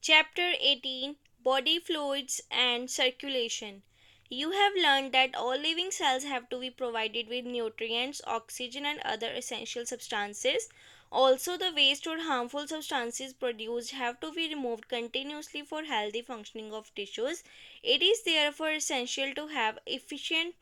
Chapter 18, Body Fluids and Circulation. You have learned that all living cells have to be provided with nutrients, oxygen, and other essential substances. Also, the waste or harmful substances produced have to be removed continuously for healthy functioning of tissues. It is therefore essential to have efficient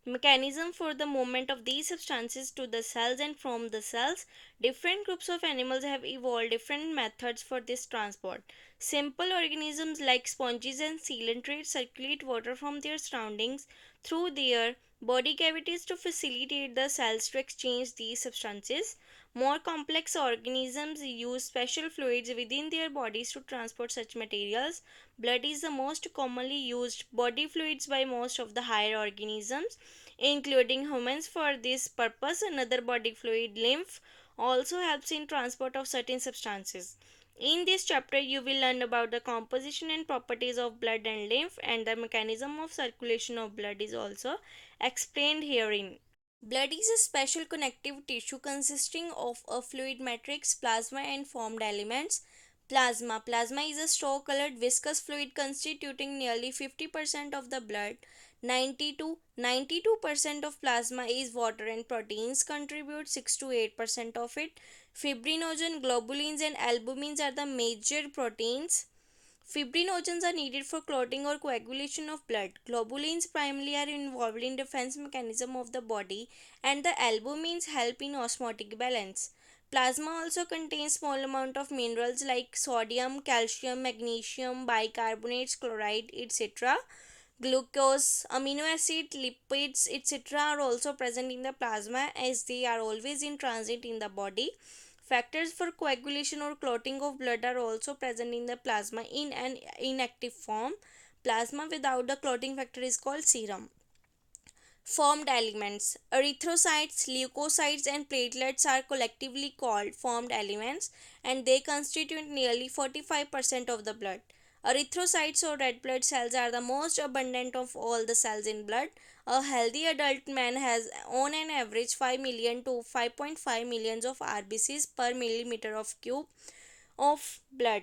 mechanism for the movement of these substances to the cells and from the cells. Different groups of animals have evolved different methods for this transport. Simple organisms like sponges and coelentrates circulate water from their surroundings through their body cavities to facilitate the cells to exchange these substances. More complex organisms use special fluids within their bodies to transport such materials. Blood is the most commonly used body fluids by most of the higher organisms, including humans. For this purpose, another body fluid, lymph, also helps in transport of certain substances. In this chapter, you will learn about the composition and properties of blood and lymph, and the mechanism of circulation of blood is also explained herein. Blood is a special connective tissue consisting of a fluid matrix, plasma, and formed elements. Plasma is a straw colored viscous fluid constituting nearly 50% of the blood. 90 to 92% of plasma is water, and proteins contribute 6 to 8% of it. Fibrinogen, globulins, and albumins are the major proteins. Fibrinogens are needed for clotting or coagulation of blood. Globulins primarily are involved in defense mechanism of the body, and the albumins help in osmotic balance. Plasma also contains small amount of minerals like sodium, calcium, magnesium, bicarbonates, chloride, etc. Glucose, amino acid, lipids, etc. are also present in the plasma as they are always in transit in the body. Factors for coagulation or clotting of blood are also present in the plasma in an inactive form. Plasma without the clotting factor is called serum. Formed elements. Erythrocytes, leukocytes, and platelets are collectively called formed elements, and they constitute nearly 45% of the blood. Erythrocytes or red blood cells are the most abundant of all the cells in blood. A healthy adult man has on an average 5 million to 5.5 millions of RBCs per millimeter of cube of blood.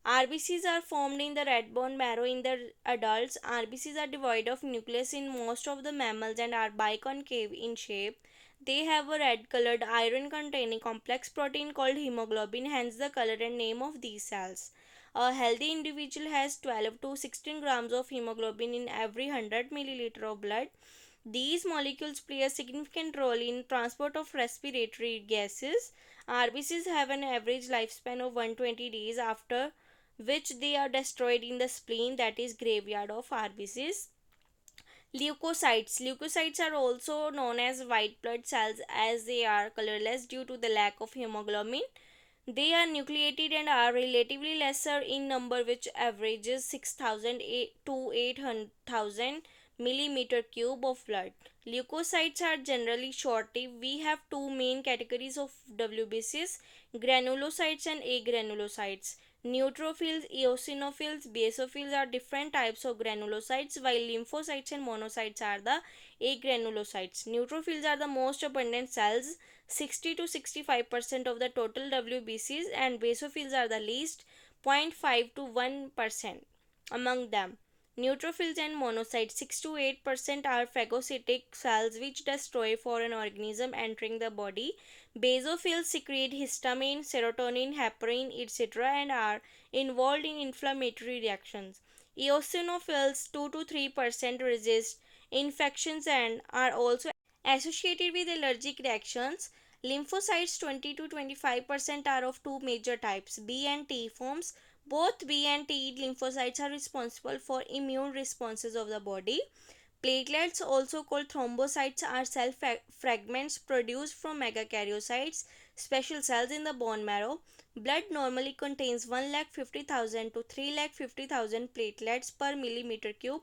RBCs are formed in the red bone marrow in the adults. RBCs are devoid of nucleus in most of the mammals and are biconcave in shape. They have a red colored iron containing complex protein called hemoglobin, hence the color and name of these cells. A healthy individual has 12 to 16 grams of hemoglobin in every 100 milliliter of blood. These molecules play a significant role in transport of respiratory gases. RBCs have an average lifespan of 120 days, after which they are destroyed in the spleen, that is graveyard of RBCs. Leukocytes are also known as white blood cells as they are colorless due to the lack of hemoglobin. They are nucleated and are relatively lesser in number, which averages 6,000 to 8,000 millimeter cube of blood. Leukocytes are generally short-lived. We have two main categories of WBCs: granulocytes and agranulocytes. Neutrophils, eosinophils, basophils are different types of granulocytes, while lymphocytes and monocytes are the agranulocytes. Neutrophils are the most abundant cells, 60 to 65% of the total WBCs, and basophils are the least, 0.5 to 1% among them. Neutrophils and monocytes, 6 to 8%, are phagocytic cells which destroy foreign organism entering the body. Basophils secrete histamine, serotonin, heparin, etc. and are involved in inflammatory reactions. Eosinophils, 2 to 3%, resist infections and are also associated with allergic reactions. Lymphocytes, 20 to 25%, are of two major types, B and T forms. Both B and T lymphocytes are responsible for immune responses of the body. Platelets, also called thrombocytes, are cell fragments produced from megakaryocytes, special cells in the bone marrow. Blood normally contains 1,50,000 to 3,50,000 platelets per millimeter cube.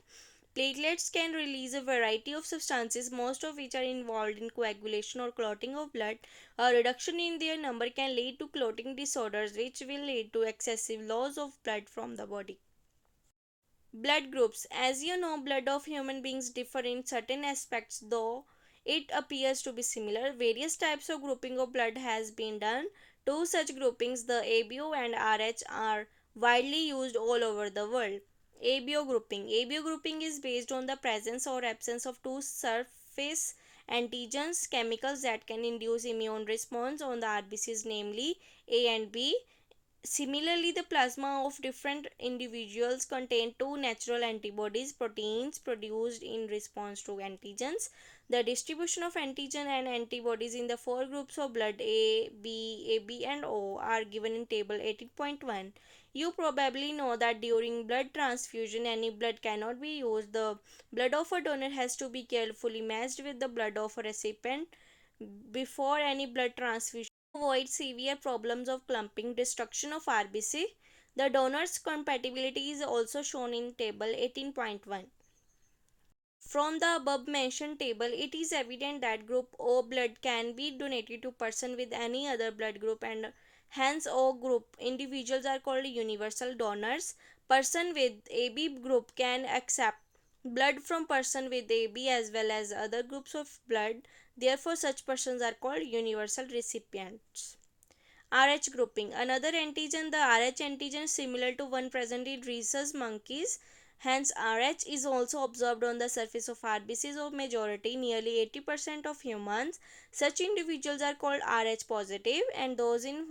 Platelets can release a variety of substances, most of which are involved in coagulation or clotting of blood. A reduction in their number can lead to clotting disorders, which will lead to excessive loss of blood from the body. Blood groups. As you know, blood of human beings differ in certain aspects, though it appears to be similar. Various types of grouping of blood has been done. Two such groupings, the ABO and RH, are widely used all over the world. ABO grouping. ABO grouping is based on the presence or absence of two surface antigens, chemicals that can induce immune response on the RBCs, namely A and B. Similarly, the plasma of different individuals contain two natural antibodies, proteins produced in response to antigens. The distribution of antigen and antibodies in the four groups of blood A, B, AB, and O are given in table 18.1. You probably know that during blood transfusion, any blood cannot be used. The blood of a donor has to be carefully matched with the blood of a recipient before any blood transfusion avoid severe problems of clumping, destruction of RBC. The donor's compatibility is also shown in table 18.1. From the above mentioned table, it is evident that group O blood can be donated to person with any other blood group, and hence O group individuals are called universal donors. Person with AB group can accept blood from person with AB as well as other groups of blood. Therefore, such persons are called universal recipients. RH grouping. Another antigen, the RH antigen, similar to one present in rhesus monkeys. Hence, RH is also observed on the surface of RBCs of majority, nearly 80% of humans. Such individuals are called RH positive, and those in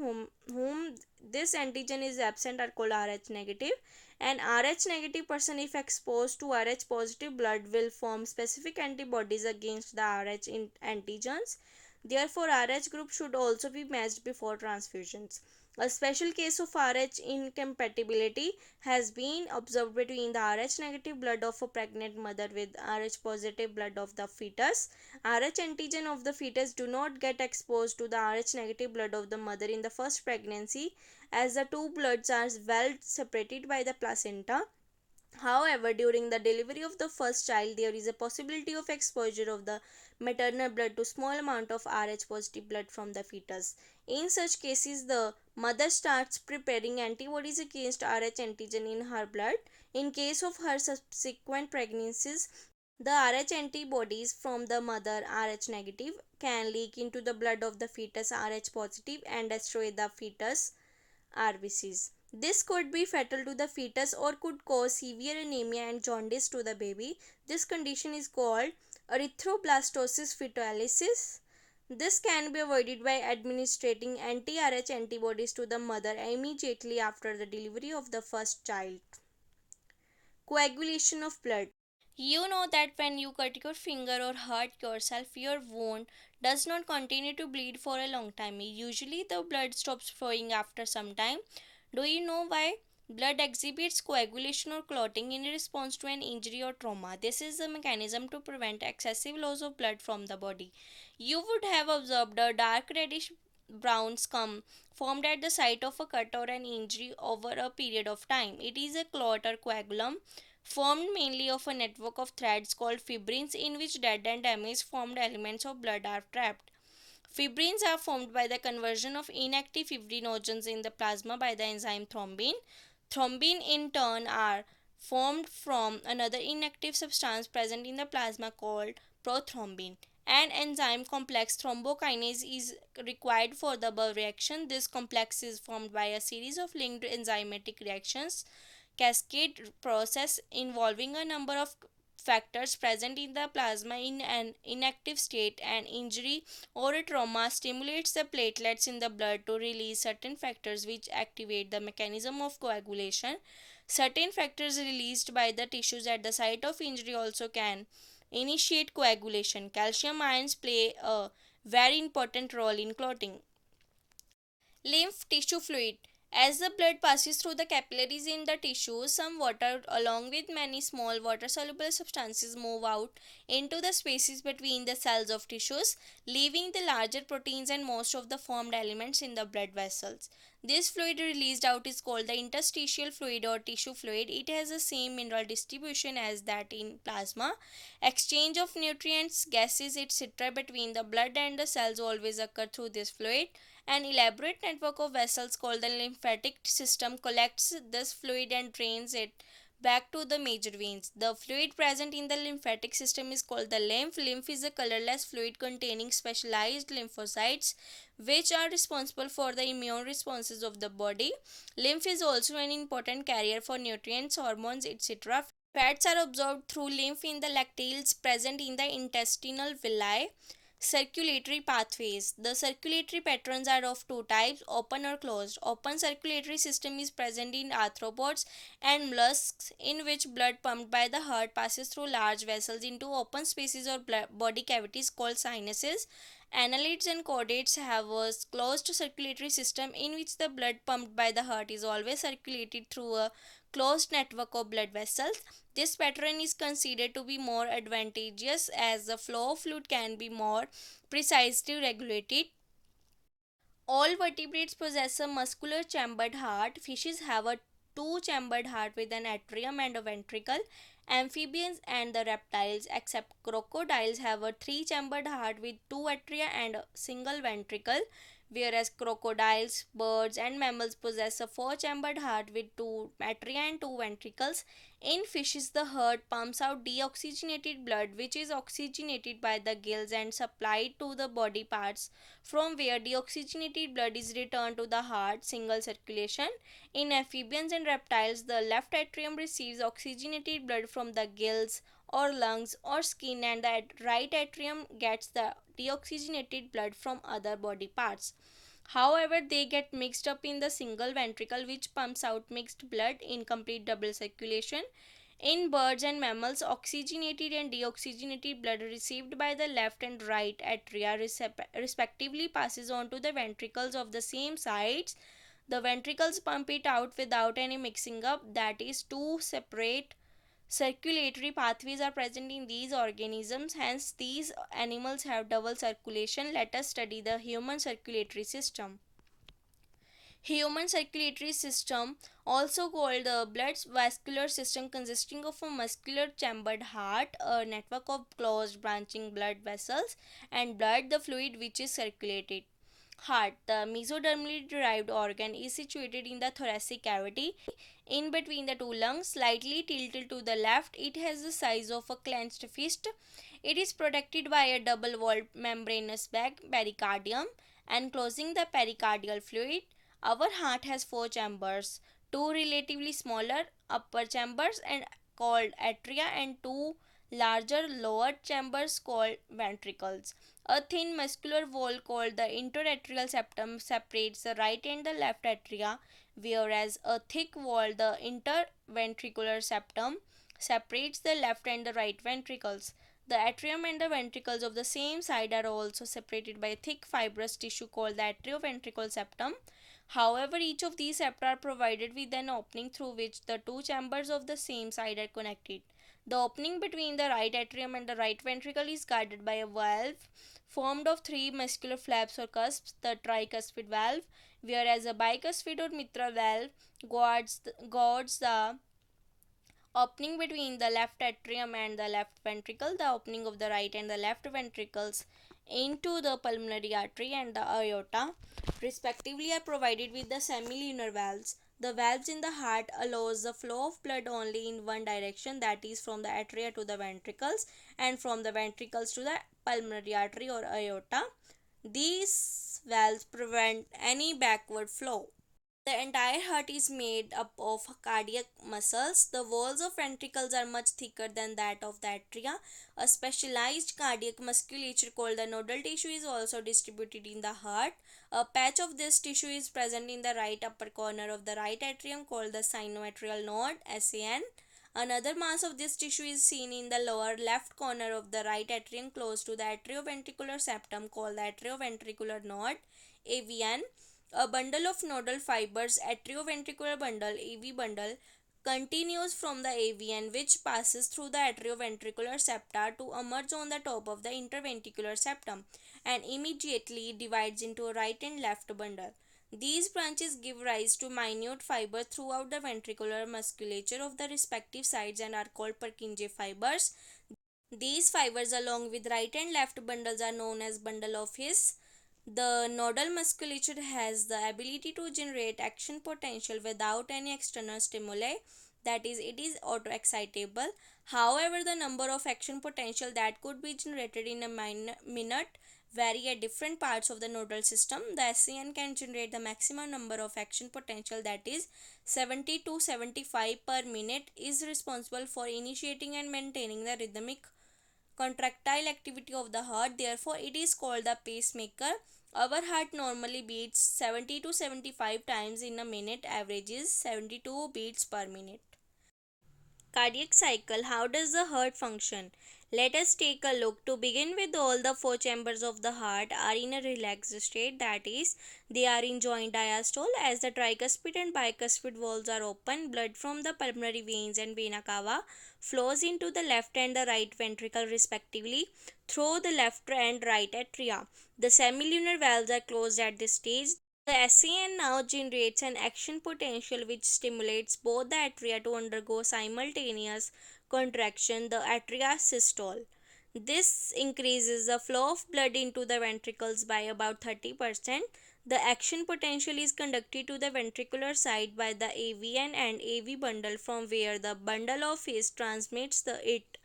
whom this antigen is absent are called RH negative. An RH negative person, if exposed to RH positive blood, will form specific antibodies against the RH antigens. Therefore, RH group should also be matched before transfusions. A special case of RH incompatibility has been observed between the RH negative blood of a pregnant mother with RH positive blood of the fetus. RH antigen of the fetus do not get exposed to the RH negative blood of the mother in the first pregnancy, as the two bloods are well separated by the placenta. However, during the delivery of the first child, there is a possibility of exposure of the maternal blood to small amount of Rh positive blood from the fetus. In such cases, the mother starts preparing antibodies against Rh antigen in her blood. In case of her subsequent pregnancies, the Rh antibodies from the mother Rh negative can leak into the blood of the fetus Rh positive and destroy the fetus RBCs. This could be fatal to the fetus or could cause severe anemia and jaundice to the baby. This condition is called erythroblastosis fetalis. This can be avoided by administering anti-Rh antibodies to the mother immediately after the delivery of the first child. Coagulation of blood. You know that when you cut your finger or hurt yourself, your wound does not continue to bleed for a long time. Usually, the blood stops flowing after some time. Do you know why? Blood exhibits coagulation or clotting in response to an injury or trauma. This is the mechanism to prevent excessive loss of blood from the body. You would have observed a dark reddish brown scum formed at the site of a cut or an injury over a period of time. It is a clot or coagulum formed mainly of a network of threads called fibrins in which dead and damaged formed elements of blood are trapped. Fibrins are formed by the conversion of inactive fibrinogens in the plasma by the enzyme thrombin. Thrombin in turn are formed from another inactive substance present in the plasma called prothrombin. An enzyme complex thrombokinase is required for the above reaction. This complex is formed by a series of linked enzymatic reactions cascade process involving a number of factors present in the plasma in an inactive state. An injury or a trauma stimulates the platelets in the blood to release certain factors which activate the mechanism of coagulation. Certain factors released by the tissues at the site of injury also can initiate coagulation. Calcium ions play a very important role in clotting. Lymph tissue fluid. As the blood passes through the capillaries in the tissue, some water along with many small water soluble substances move out into the spaces between the cells of tissues, leaving the larger proteins and most of the formed elements in the blood vessels. This fluid released out is called the interstitial fluid or tissue fluid. It has the same mineral distribution as that in plasma. Exchange of nutrients, gases, etc. between the blood and the cells always occur through this fluid. An elaborate network of vessels called the lymphatic system collects this fluid and drains it back to the major veins. The fluid present in the lymphatic system is called the lymph. Lymph is a colorless fluid containing specialized lymphocytes which are responsible for the immune responses of the body. Lymph is also an important carrier for nutrients, hormones, etc. Fats are absorbed through lymph in the lacteals present in the intestinal villi. Circulatory pathways. The circulatory patterns are of two types, open or closed. Open circulatory system is present in arthropods and mollusks, in which blood pumped by the heart passes through large vessels into open spaces or body cavities called sinuses. Annelids and chordates have a closed circulatory system in which the blood pumped by the heart is always circulated through a closed network of blood vessels. This pattern is considered to be more advantageous as the flow of fluid can be more precisely regulated. All vertebrates possess a muscular chambered heart. Fishes have a two-chambered heart with an atrium and a ventricle. Amphibians and the reptiles, except crocodiles, have a three-chambered heart with two atria and a single ventricle, whereas crocodiles, birds, and mammals possess a four-chambered heart with two atria and two ventricles. In fishes, the heart pumps out deoxygenated blood, which is oxygenated by the gills and supplied to the body parts, from where deoxygenated blood is returned to the heart, single circulation. In amphibians and reptiles, the left atrium receives oxygenated blood from the gills or lungs or skin, and the right atrium gets the deoxygenated blood from other body parts. However, they get mixed up in the single ventricle, which pumps out mixed blood in complete double circulation. In birds and mammals, oxygenated and deoxygenated blood received by the left and right atria respectively passes on to the ventricles of the same sides. The ventricles pump it out without any mixing up, that is, two separate circulatory pathways are present in these organisms, hence these animals have double circulation. Let us study the human circulatory system. Human circulatory system, also called the blood vascular system, consisting of a muscular chambered heart, a network of closed branching blood vessels, and blood, the fluid which is circulated. Heart, the mesodermally derived organ, is situated in the thoracic cavity in between the two lungs, slightly tilted to the left. It has the size of a clenched fist. It is protected by a double walled membranous bag, pericardium, enclosing the pericardial fluid. Our heart has four chambers, two relatively smaller upper chambers and called atria, and two larger lower chambers called ventricles. A thin muscular wall called the interatrial septum separates the right and the left atria, whereas a thick wall, the interventricular septum, separates the left and the right ventricles. The atrium and the ventricles of the same side are also separated by a thick fibrous tissue called the atrioventricular septum. However, each of these septa are provided with an opening through which the two chambers of the same side are connected. The opening between the right atrium and the right ventricle is guarded by a valve formed of three muscular flaps or cusps, the tricuspid valve, whereas a bicuspid or mitral valve guards the opening between the left atrium and the left ventricle. The opening of the right and the left ventricles into the pulmonary artery and the aorta respectively are provided with the semilunar valves. The valves in the heart allows the flow of blood only in one direction, that is from the atria to the ventricles and from the ventricles to the pulmonary artery or aorta. These valves prevent any backward flow. The entire heart is made up of cardiac muscles. The walls of ventricles are much thicker than that of the atria. A specialized cardiac musculature called the nodal tissue is also distributed in the heart. A patch of this tissue is present in the right upper corner of the right atrium called the sinoatrial node, SAN. Another mass of this tissue is seen in the lower left corner of the right atrium close to the atrioventricular septum called the atrioventricular node, AVN. A bundle of nodal fibers, atrioventricular bundle, AV bundle, continues from the AVN, which passes through the atrioventricular septa to emerge on the top of the interventricular septum and immediately divides into a right and left bundle. These branches give rise to minute fibers throughout the ventricular musculature of the respective sides and are called Purkinje fibers. These fibers along with right and left bundles are known as bundle of His. The nodal musculature has the ability to generate action potential without any external stimuli. that is, it is auto excitable. However, the number of action potential that could be generated in a minute vary at different parts of the nodal system. The SCN can generate the maximum number of action potential, that is 70 to 75 per minute, is responsible for initiating and maintaining the rhythmic contractile activity of the heart. Therefore, it is called the pacemaker. Our heart normally beats 70 to 75 times in a minute, averages 72 beats per minute. Cardiac cycle. How does the heart function? Let us take a look. To begin with, all the four chambers of the heart are in a relaxed state, that is, they are in joint diastole. As the tricuspid and bicuspid valves are open, blood from the pulmonary veins and vena cava flows into the left and the right ventricle respectively through the left and right atria. The semilunar valves are closed at this stage. The SCN now generates an action potential which stimulates both the atria to undergo simultaneous contraction, the atria systole. This increases the flow of blood into the ventricles by about 30%. The action potential is conducted to the ventricular side by the AVN and AV bundle, from where the bundle of his transmits it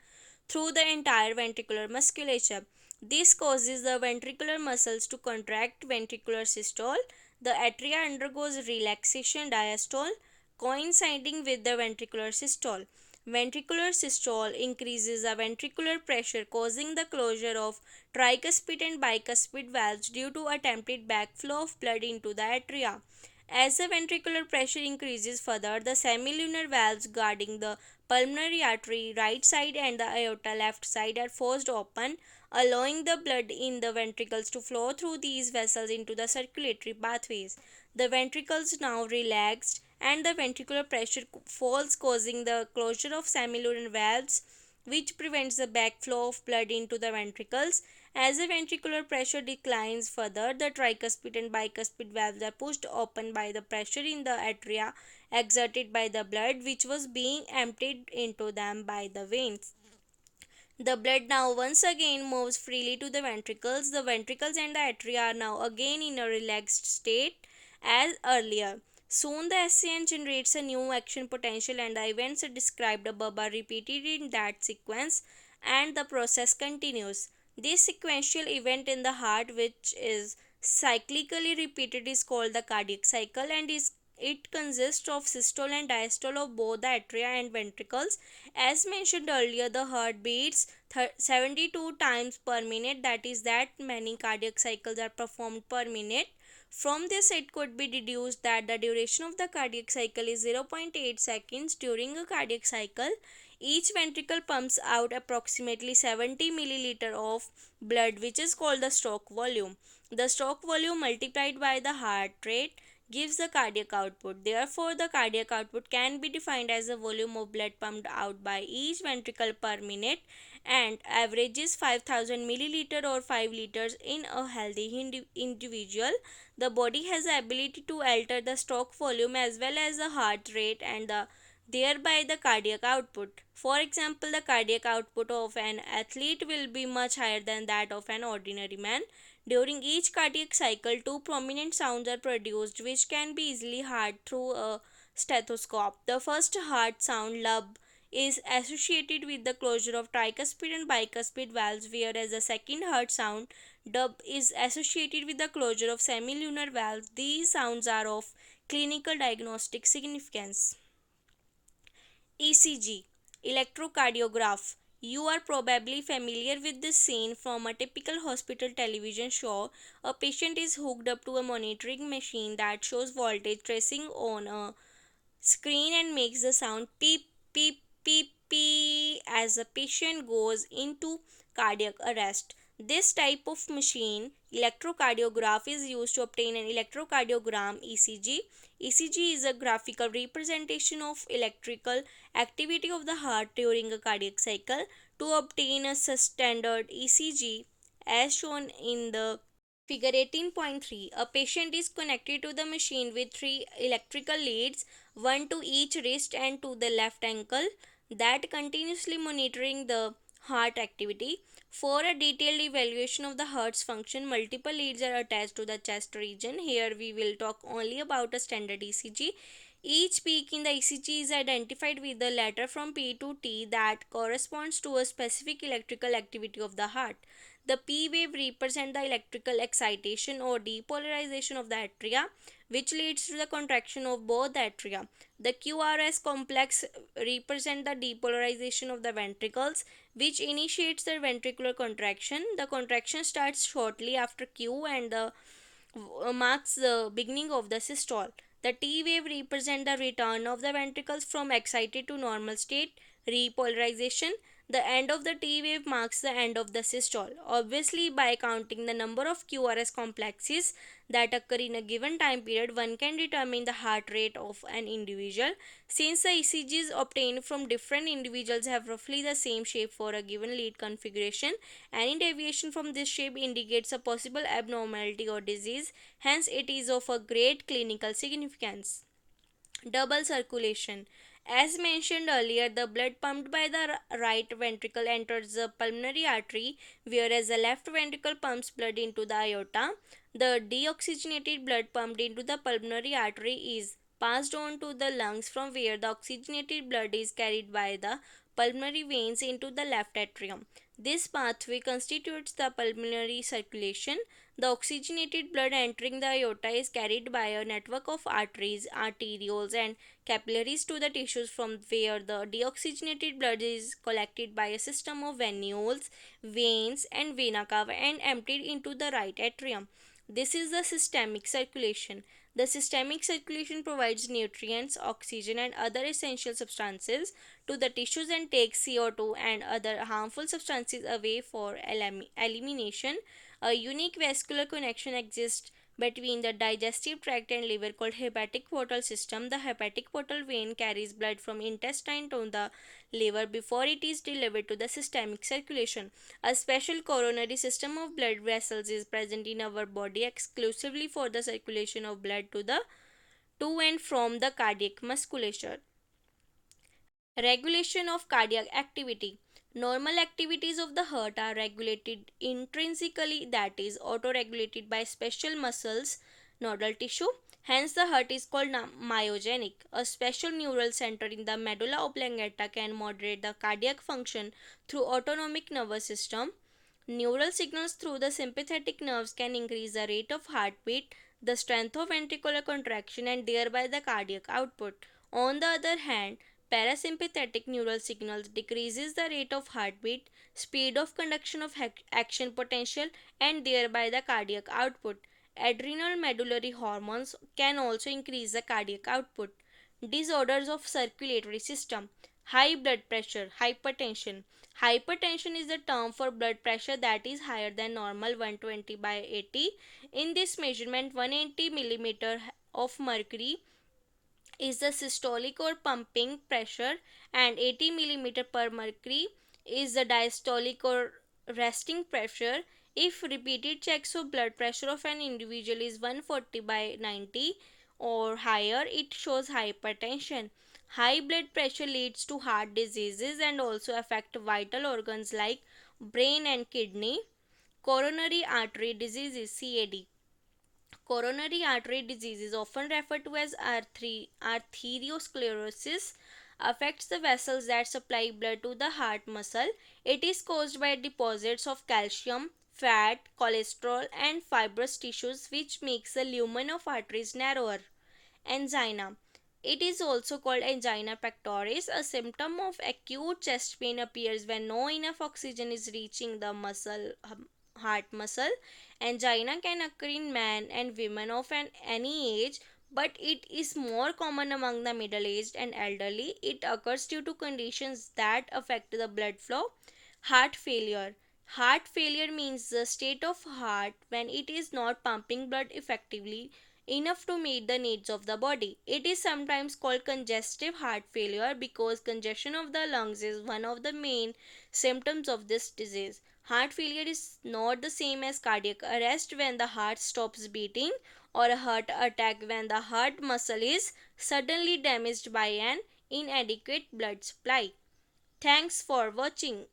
through the entire ventricular musculature. This causes the ventricular muscles to contract, ventricular systole. The atria undergoes relaxation, diastole, coinciding with the ventricular systole. Ventricular systole increases the ventricular pressure, causing the closure of tricuspid and bicuspid valves due to attempted backflow of blood into the atria. As the ventricular pressure increases further, the semilunar valves guarding the pulmonary artery right side and the aorta left side are forced open, allowing the blood in the ventricles to flow through these vessels into the circulatory pathways. The ventricles now relaxed and the ventricular pressure falls, causing the closure of semilunar valves, which prevents the backflow of blood into the ventricles. As the ventricular pressure declines further, the tricuspid and bicuspid valves are pushed open by the pressure in the atria exerted by the blood which was being emptied into them by the veins. The blood now once again moves freely to the ventricles. The ventricles and the atria are now again in a relaxed state as earlier. Soon the SCN generates a new action potential and the events described above are repeated in that sequence, and the process continues. This sequential event in the heart, which is cyclically repeated, is called the cardiac cycle, and it consists of systole and diastole of both the atria and ventricles. As mentioned earlier, the heart beats 72 times per minute, that is, that many cardiac cycles are performed per minute. From this, it could be deduced that the duration of the cardiac cycle is 0.8 seconds. During a cardiac cycle, each ventricle pumps out approximately 70 milliliter of blood, which is called the stroke volume. The stroke volume multiplied by the heart rate gives the cardiac output. Therefore, the cardiac output can be defined as the volume of blood pumped out by each ventricle per minute, and averages 5000 milliliter or 5 liters in a healthy individual. The body has the ability to alter the stroke volume as well as the heart rate and thereby the cardiac output. For example, the cardiac output of an athlete will be much higher than that of an ordinary man. During each cardiac cycle, two prominent sounds are produced which can be easily heard through a stethoscope. The first heart sound, lub, is associated with the closure of tricuspid and bicuspid valves, whereas the second heart sound, dub, is associated with the closure of semilunar valves. These sounds are of clinical diagnostic significance. ECG, electrocardiograph. You are probably familiar with this scene from a typical hospital television show. A patient is hooked up to a monitoring machine that shows voltage tracing on a screen and makes the sound beep beep beep beep as the patient goes into cardiac arrest. This type of machine, electrocardiograph, is used to obtain an electrocardiogram, ECG. ECG is a graphical representation of electrical activity of the heart during a cardiac cycle. To obtain a standard ECG as shown in the Figure 18.3, a patient is connected to the machine with three electrical leads, one to each wrist and to the left ankle, that continuously monitoring the heart activity. For a detailed evaluation of the heart's function, multiple leads are attached to the chest region. Here we will talk only about a standard ECG. Each peak in the ECG is identified with the letter from P to T that corresponds to a specific electrical activity of the heart. The P wave represents the electrical excitation or depolarization of the atria, which leads to the contraction of both the atria. The QRS complex represents the depolarization of the ventricles, which initiates the ventricular contraction. The contraction starts shortly after Q and marks the beginning of the systole. The T wave represents the return of the ventricles from excited to normal state, repolarization. The end of the T wave marks the end of the systole. Obviously, by counting the number of QRS complexes that occur in a given time period, one can determine the heart rate of an individual. Since the ECGs obtained from different individuals have roughly the same shape for a given lead configuration, any deviation from this shape indicates a possible abnormality or disease, hence, it is of a great clinical significance. Double circulation. As mentioned earlier, the blood pumped by the right ventricle enters the pulmonary artery, whereas the left ventricle pumps blood into the aorta. The deoxygenated blood pumped into the pulmonary artery is passed on to the lungs, from where the oxygenated blood is carried by the pulmonary veins into the left atrium. This pathway constitutes the pulmonary circulation. The oxygenated blood entering the aorta is carried by a network of arteries, arterioles, and capillaries to the tissues, from where the deoxygenated blood is collected by a system of venules, veins, and vena cava and emptied into the right atrium. This is the systemic circulation. The systemic circulation provides nutrients, oxygen, and other essential substances to the tissues and takes CO2 and other harmful substances away for elimination. A unique vascular connection exists between the digestive tract and liver called hepatic portal system. The hepatic portal vein carries blood from intestine to the liver before it is delivered to the systemic circulation. A special coronary system of blood vessels is present in our body exclusively for the circulation of blood to and from the cardiac musculature. Regulation of cardiac activity. Normal activities of the heart are regulated intrinsically, that is, auto-regulated by special muscles, nodal tissue. Hence, the heart is called myogenic. A special neural center in the medulla oblongata can moderate the cardiac function through autonomic nervous system. Neural signals through the sympathetic nerves can increase the rate of heartbeat, the strength of ventricular contraction, and thereby the cardiac output. On the other hand, parasympathetic neural signals decreases the rate of heartbeat, speed of conduction of action potential, and thereby the cardiac output. Adrenal medullary hormones can also increase the cardiac output. Disorders of circulatory system. High blood pressure, hypertension. Hypertension is the term for blood pressure that is higher than normal 120 by 80. In this measurement, 180 millimeter of mercury is the systolic or pumping pressure, and 80 millimeter per mercury is the diastolic or resting pressure. If repeated checks of blood pressure of an individual is 140 by 90 or higher, it shows hypertension. High blood pressure leads to heart diseases and also affect vital organs like brain and kidney. Coronary artery diseases, CAD. Coronary artery disease is often referred to as arteriosclerosis, affects the vessels that supply blood to the heart muscle. It is caused by deposits of calcium, fat, cholesterol, and fibrous tissues, which makes the lumen of arteries narrower. Angina. It is also called angina pectoris. A symptom of acute chest pain appears when no enough oxygen is reaching the heart muscle. Angina can occur in men and women of any age, but it is more common among the middle-aged and elderly. It occurs due to conditions that affect the blood flow. Heart failure. Heart failure means the state of heart when it is not pumping blood effectively enough to meet the needs of the body. It is sometimes called congestive heart failure because congestion of the lungs is one of the main symptoms of this disease. Heart failure is not the same as cardiac arrest when the heart stops beating, or a heart attack when the heart muscle is suddenly damaged by an inadequate blood supply. Thanks for watching.